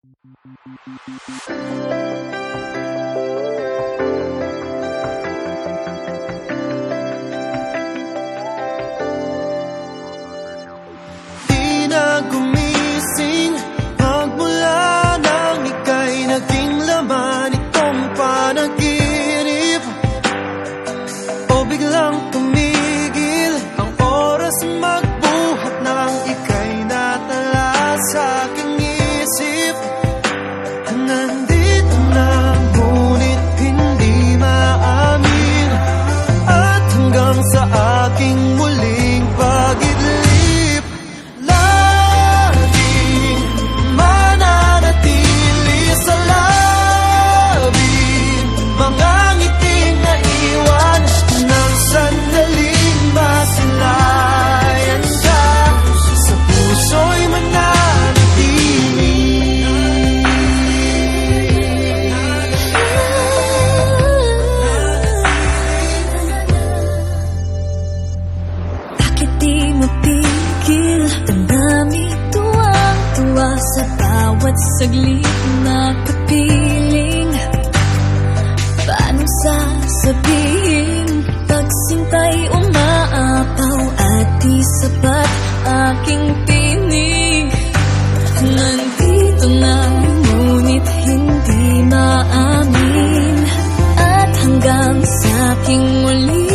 Di na gumising pagmula nang ika'y naging laman itong panaginip, o biglang tumigil ang oras magbuhat nang ika'y natala sa aking isip. Nandito na ngunit hindi maamin, at hanggang sa aking muling pag-idlip, laging mananatili sa labi mga ngiting naiwan ng sandaling masilayan ka. Sa puso'y mananatili. Bakit di mapigil? Damdami tuwang-tuwa sa bawat saglit na kapiling. Paano sasabihin? Pagsintay umaapaw at di sapat aking tinig. Nandito na ngunit hindi maamin, at hanggang sa aking muli